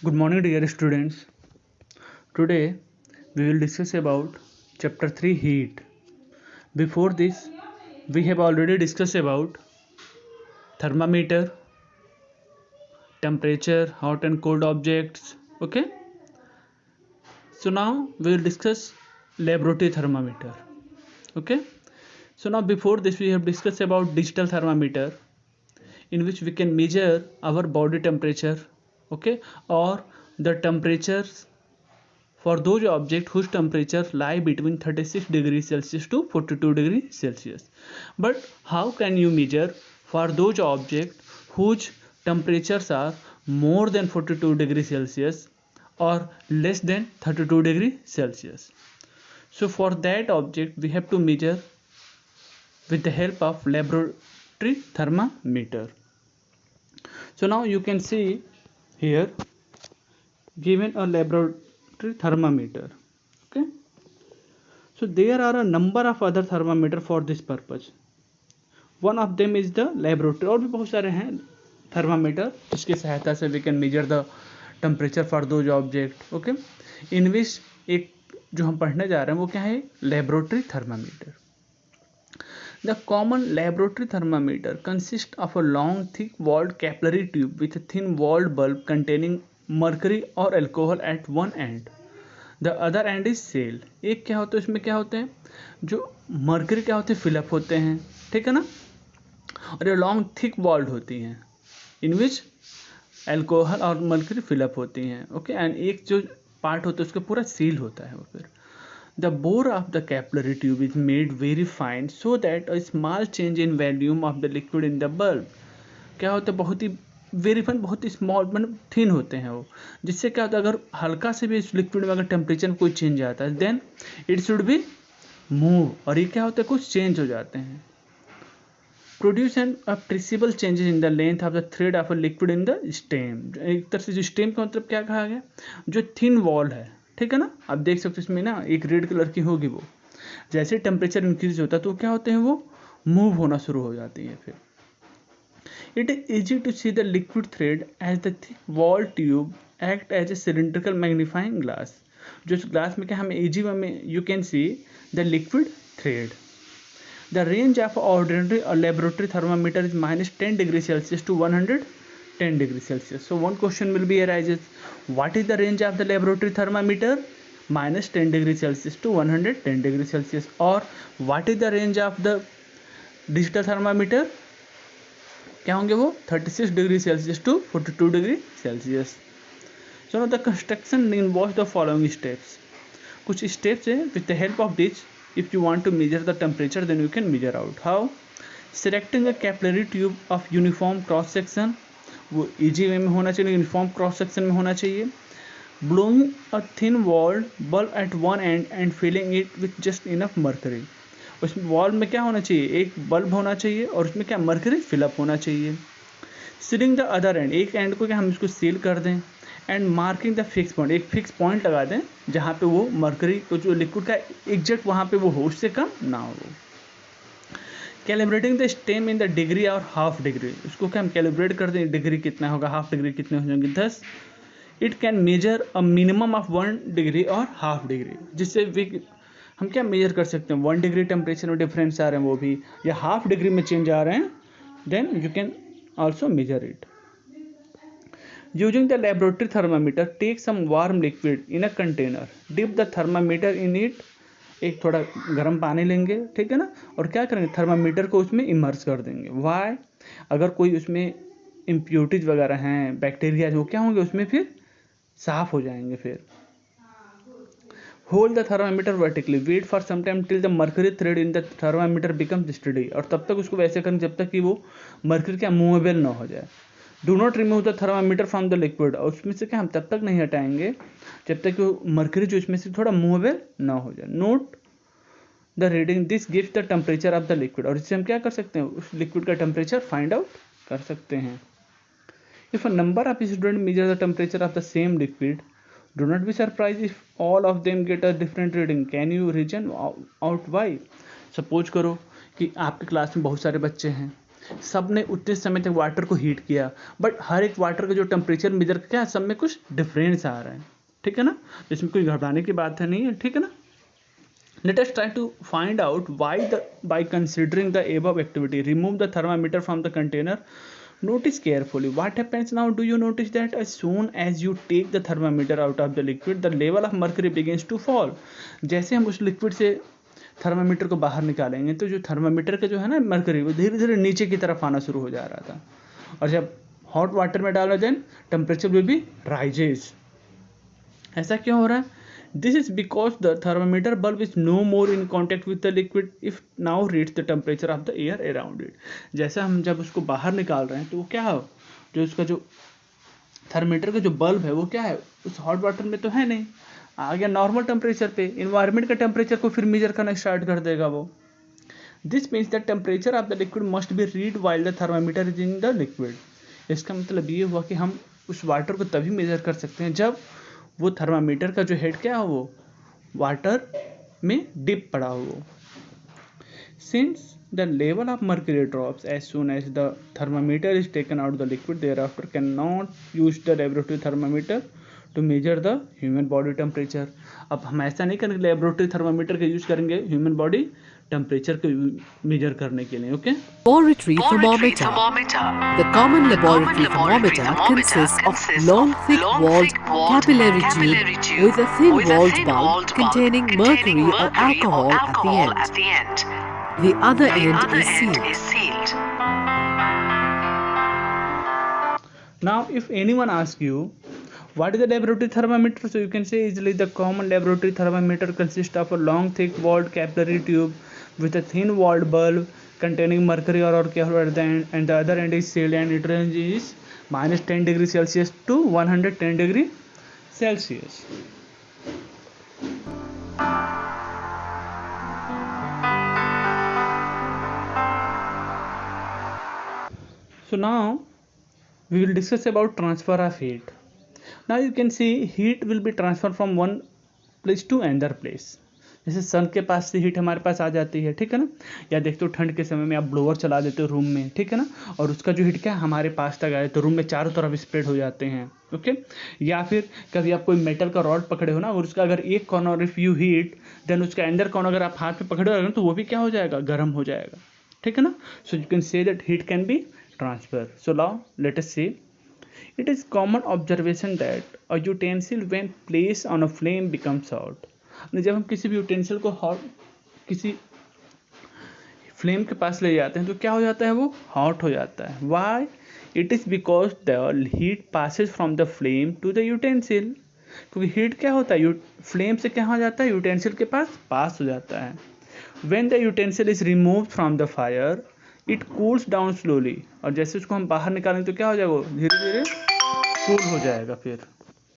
Good morning, dear students. Today we will discuss about chapter 3 heat. Before this, we have already discussed about thermometer, temperature, hot and cold objects. Okay, so now we will discuss laboratory thermometer. Okay, so now before this, we have discussed about digital thermometer in which we can measure our body temperature. Okay, or the temperatures for those objects whose temperature lie between 36 degrees Celsius to 42 degrees Celsius. But how can you measure for those objects whose temperatures are more than 42 degrees Celsius or less than 32 degrees Celsius? So for that object we have to measure with the help of laboratory thermometer. So now you can see here given a laboratory thermometer. Okay, so there are a number of other thermometer for this purpose. One of them is the laboratory. और भी बहुत सारे हैं thermometer जिसकी सहायता से we can measure the temperature for those object. Okay, in which एक जो हम पढ़ने जा रहे हैं वो क्या है, laboratory thermometer. The common laboratory thermometer consists of a long, thick-walled capillary tube with a thin-walled bulb containing mercury or alcohol at one end. The other end is cell. एक क्या होता है, इसमें क्या होते हैं, जो मर्करी क्या होते हैं, फिलअप होते हैं, ठीक है ना, और ये लॉन्ग थिक वॉल्ड होती हैं इन विच एल्कोहल और मर्करी फिलअप होती हैं. ओके, एंड एक जो पार्ट होता है उसका पूरा सील होता है वो. फिर the bore of the capillary tube is made very fine so that a small change in volume of the liquid in the bulb, क्या होता है, बहुत ही वेरी फाइन, बहुत ही स्मॉल, मतलब थिन होते हैं वो, जिससे क्या होता है अगर हल्का से भी इस लिक्विड में अगर टेम्परेचर में कोई चेंज आता है then it should be move, और ये क्या होता है कुछ चेंज हो जाते हैं. Produce and appreciable changes in the length of the thread of a liquid in the stem. एक तरह से जो स्टेम का मतलब क्या कहा गया, जो थिन वॉल है, ठीक है ना. आप देख सकते हो इसमें ना एक रेड कलर की होगी, वो जैसे टेम्परेचर इंक्रीज होता है तो क्या होते हैं वो मूव होना शुरू हो जाती है. फिर it is easy to see the liquid thread as the thick wall tube act as a cylindrical magnifying glass. जो इस ग्लास में क्या हमें इजी वे में you can see the liquid thread. The range of ordinary or laboratory thermometer is -10 degrees Celsius to 110 degrees Celsius. So one question will be arises, what is the range of the laboratory thermometer? -10 degrees Celsius to 110 degrees Celsius. Or what is the range of the digital thermometer? क्या होंगे वो 36 degrees Celsius to 42 degrees Celsius. So now the construction involves the following steps. कुछ steps हैं with the help of which if you want to measure the temperature then you can measure out. How? Selecting a capillary tube of uniform cross section, वो easy way में होना चाहिए, uniform cross section में होना चाहिए. Blowing a thin walled bulb at one end and filling it with just enough mercury. उस wall में क्या होना चाहिए, एक बल्ब होना चाहिए और उसमें क्या मर्करी फिलअप होना चाहिए. सीलिंग द अदर एंड, एक एंड को क्या हम इसको सील कर दें. And marking the fix point, एक फिक्स पॉइंट लगा दें जहाँ पे वो मर्करी को जो लिक्विड का एग्जैक्ट वहाँ पे वो हो, उससे कम ना हो. Calibrating the stem in the degree और हाफ डिग्री, उसको क्या हम कैलिब्रेट कर दें, डिग्री कितना होगा, हाफ डिग्री कितने हो जाएंगे 10. It can measure a minimum of 1 degree और हाफ डिग्री, जिससे हम क्या मेजर कर सकते हैं 1 डिग्री टेम्परेचर में डिफरेंस आ रहे हैं वो भी, या हाफ डिग्री में चेंज आ रहे हैं, then you can also measure it. Using the laboratory thermometer, take some warm liquid in a container. Dip the thermometer in it. एक थोड़ा गर्म पानी लेंगे, ठीक है ना, और क्या करेंगे थर्मामीटर को उसमें इमर्स कर देंगे. वाई? अगर कोई उसमें इम्प्योरिटीज वगैरह हैं, बैक्टीरिया, जो क्या होंगे उसमें फिर साफ हो जाएंगे. फिर hold the thermometer vertically, wait for some time till the mercury thread in the thermometer becomes steady, और तब तक उसको वैसे करेंगे जब तक कि वो मर्करी क्या मूवेबल ना हो जाए. Do not remove the thermometer from the liquid, और उसमें से क्या हम तब तक नहीं हटाएंगे जब तक वो मर्करी जो इसमें से थोड़ा मूवेबल ना हो जाए. Note the reading, this gives the temperature of the liquid, और इससे हम क्या कर सकते हैं, उस लिक्विड का टेम्परेचर फाइंड आउट कर सकते हैं. If a number of student measure the temperature of the same liquid, do not be surprise if all of them get a different reading. Can you reason out why? Suppose करो कि आपकी class में बहुत सारे बच्चे हैं, सब ने उतने समय तक वाटर को हीट किया, बट हर एक वाटर का जो टेम्परेचर मेजर किया सब में कुछ डिफरेंस आ रहा है, ठीक है ना। इसमें कोई घबराने की बात है नहीं है, ठीक है ना। Let us try to find out why by considering the above activity. Remove the thermometer from the container. Notice carefully what happens now. Do you notice that as soon as you take the thermometer out of the liquid, the level of mercury begins to fall. जैसे हम उस liquid से thermometer को बाहर निकालेंगे तो जो thermometer का जो है ना मरकरी, वो धीरे धीरे नीचे की तरफ आना शुरू हो जा रहा था, और जब हॉट वाटर में डाला then temperature will be rises. ऐसा क्यों हो रहा है? This is because the thermometer bulb is no more in contact with the liquid if now reads the temperature of the air around it. जैसा हम जब उसको बाहर निकाल रहे हैं तो वो क्या है, जो उसका जो थर्मामीटर का जो बल्ब है वो क्या है, उस हॉट वाटर में तो है नहीं, आ गया नॉर्मल टेम्परेचर पे, इन्वायरमेंट का टेम्परेचर को फिर मेजर करना स्टार्ट कर देगा वो। This means the temperature of the liquid must be read while the thermometer is in the liquid. इसका मतलब ये हुआ कि हम उस वाटर को तभी मेजर कर सकते हैं जब वो थर्मामीटर का जो हेड क्या हो, वो वाटर में डिप पड़ा हो। Since the level of mercury drops as soon as the thermometer is taken out the liquid, thereafter can not use the laboratory thermometer to measure the human body temperature. अब हम ऐसा नहीं करेंगे laboratory thermometer का use करेंगे human body temperature को measure करने के लिए। Okay, Laboratory thermometer. The common laboratory thermometer consists of long, thick-walled capillary tube with a thin-walled bulb containing mercury or alcohol at the end. The other end is sealed. now if anyone asks you what is the laboratory thermometer, so you can say easily the common laboratory thermometer consists of a long thick walled capillary tube with a thin walled bulb containing mercury or alcohol at the end, and the other end is sealed, and its range is minus 10 degrees Celsius to 110 degrees Celsius. So now we will discuss about transfer of heat. Now you can see heat will be transferred from one place to another place. जैसे सन के पास से heat हमारे पास आ जाती है, ठीक है ना, या देखते हो ठंड के समय में आप ब्लोअर चला देते हो रूम में, ठीक है ना, और उसका जो हीट क्या हमारे पास तक आए तो रूम में चारों तरफ स्प्रेड हो जाते हैं। ओके, या फिर कभी आप कोई मेटल का रॉड पकड़े हो ना, और उसका अगर एक corner if you heat then उसका अंदर कॉर्नर अगर आप हाथ में पकड़े हो तो वो भी क्या हो जाएगा, गर्म हो जाएगा, ठीक है ना। So you can say that heat can be transfer. So now let us see. It is common observation that a utensil when placed on a flame becomes hot. जब हम किसी भी यूटेंसिल को हॉट किसी फ्लेम के पास ले जाते हैं तो क्या हो जाता है, वो हॉट हो जाता है। Why? It is because the heat passes from the flame to the utensil. क्योंकि हीट क्या होता है, फ्लेम से क्या हो जाता है, यूटेंसिल के पास हो जाता है। When the utensil is removed from the fire, it cools down slowly, और जैसे उसको हम बाहर निकालेंगे तो क्या हो जाएगा, धीरे धीरे कूल हो जाएगा फिर।